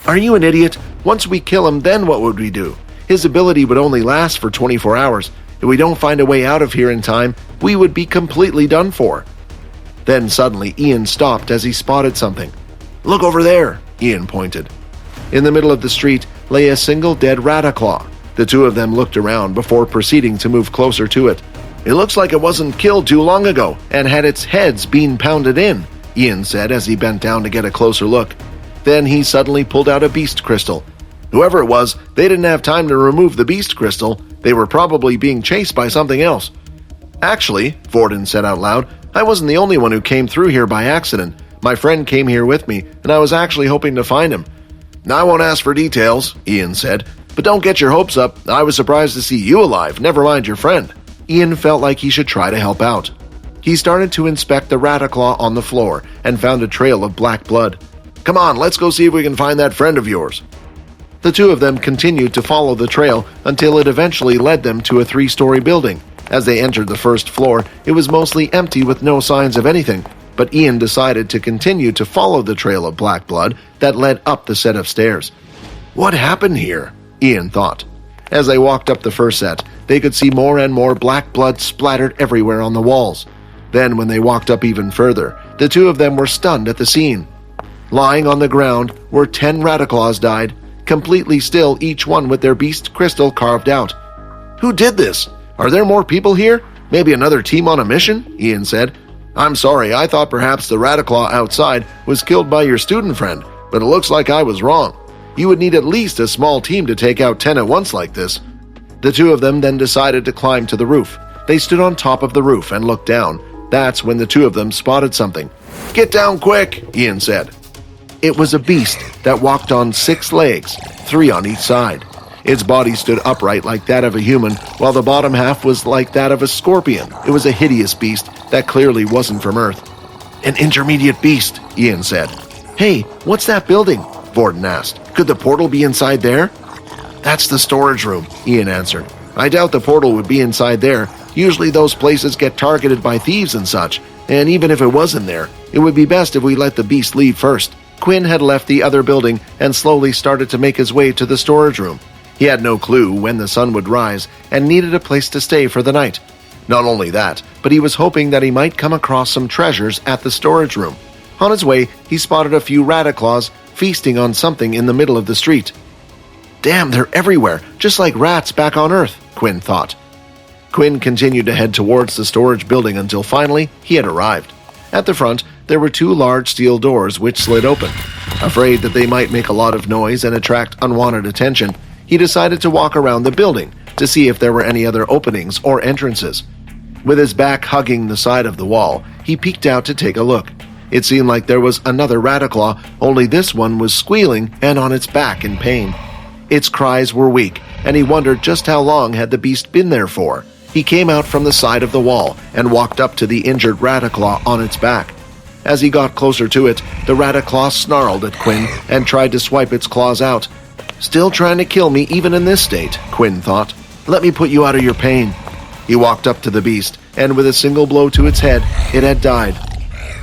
Are you an idiot? Once we kill him, then what would we do? His ability would only last for 24 hours. If we don't find a way out of here in time, we would be completely done for. Then suddenly Ian stopped as he spotted something. Look over there, Ian pointed. In the middle of the street lay a single dead Rattaclaw. The two of them looked around before proceeding to move closer to it. It looks like it wasn't killed too long ago and had its heads been pounded in, Ian said as he bent down to get a closer look. Then he suddenly pulled out a beast crystal. Whoever it was, they didn't have time to remove the beast crystal. They were probably being chased by something else. Actually, Vorden said out loud, I wasn't the only one who came through here by accident. My friend came here with me, and I was actually hoping to find him. I won't ask for details, Ian said, but don't get your hopes up. I was surprised to see you alive, never mind your friend. Ian felt like he should try to help out. He started to inspect the Rattaclaw on the floor and found a trail of black blood. Come on, let's go see if we can find that friend of yours. The two of them continued to follow the trail until it eventually led them to a 3-story building. As they entered the first floor, it was mostly empty with no signs of anything, but Ian decided to continue to follow the trail of black blood that led up the set of stairs. What happened here? Ian thought. As they walked up the first set, they could see more and more black blood splattered everywhere on the walls. Then, when they walked up even further, the two of them were stunned at the scene. Lying on the ground were 10 Rattaclaws died, completely still, each one with their beast crystal carved out. Who did this? Are there more people here? Maybe another team on a mission? Ian said. I'm sorry, I thought perhaps the Rattaclaw outside was killed by your student friend, but it looks like I was wrong. You would need at least a small team to take out 10 at once like this. The two of them then decided to climb to the roof. They stood on top of the roof and looked down. That's when the two of them spotted something. Get down quick, Ian said. It was a beast that walked on 6 legs, 3 on each side. Its body stood upright like that of a human, while the bottom half was like that of a scorpion. It was a hideous beast that clearly wasn't from Earth. An intermediate beast, Ian said. Hey, what's that building? Vorden asked. Could the portal be inside there? That's the storage room, Ian answered. I doubt the portal would be inside there. Usually those places get targeted by thieves and such, and even if it was in there, it would be best if we let the beast leave first. Quinn had left the other building and slowly started to make his way to the storage room. He had no clue when the sun would rise and needed a place to stay for the night. Not only that, but he was hoping that he might come across some treasures at the storage room. On his way, he spotted a few Rattaclaws feasting on something in the middle of the street. Damn, they're everywhere, just like rats back on Earth, Quinn thought. Quinn continued to head towards the storage building until finally he had arrived. At the front, there were 2 large steel doors which slid open. Afraid that they might make a lot of noise and attract unwanted attention, he decided to walk around the building to see if there were any other openings or entrances. With his back hugging the side of the wall, he peeked out to take a look. It seemed like there was another Rattaclaw, only this one was squealing and on its back in pain. Its cries were weak, and he wondered just how long had the beast been there for. He came out from the side of the wall and walked up to the injured Rattaclaw on its back. As he got closer to it, the Rattaclaw snarled at Quinn and tried to swipe its claws out. Still trying to kill me even in this state, Quinn thought. Let me put you out of your pain. He walked up to the beast, and with a single blow to its head, it had died.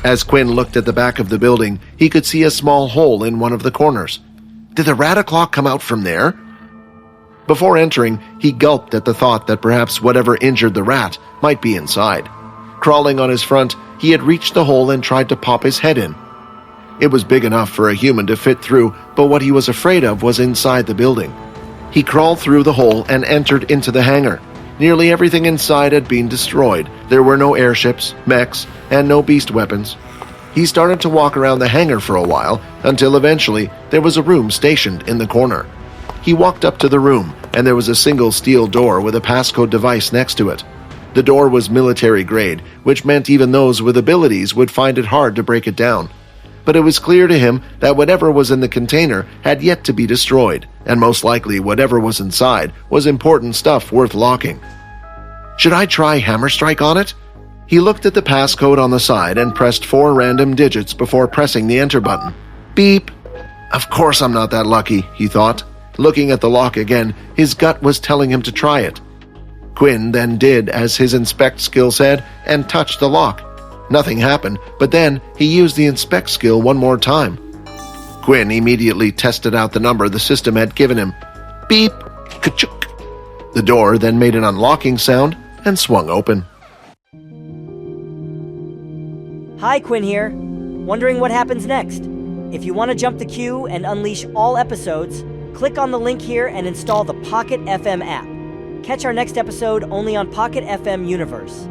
As Quinn looked at the back of the building, he could see a small hole in one of the corners. Did the Rattaclaw come out from there? Before entering, he gulped at the thought that perhaps whatever injured the rat might be inside. Crawling on his front, he had reached the hole and tried to pop his head in. It was big enough for a human to fit through, but what he was afraid of was inside the building. He crawled through the hole and entered into the hangar. Nearly everything inside had been destroyed. There were no airships, mechs, and no beast weapons. He started to walk around the hangar for a while, until eventually there was a room stationed in the corner. He walked up to the room, and there was a single steel door with a passcode device next to it. The door was military grade, which meant even those with abilities would find it hard to break it down. But it was clear to him that whatever was in the container had yet to be destroyed, and most likely whatever was inside was important stuff worth locking. Should I try Hammer Strike on it? He looked at the passcode on the side and pressed 4 random digits before pressing the enter button. Beep! Of course I'm not that lucky, he thought. Looking at the lock again, his gut was telling him to try it. Quinn then did as his inspect skill said and touched the lock. Nothing happened, but then he used the inspect skill one more time. Quinn immediately tested out the number the system had given him. Beep! Ka-chuk! The door then made an unlocking sound and swung open. Hi, Quinn here. Wondering what happens next? If you want to jump the queue and unleash all episodes, click on the link here and install the Pocket FM app. Catch our next episode only on Pocket FM Universe.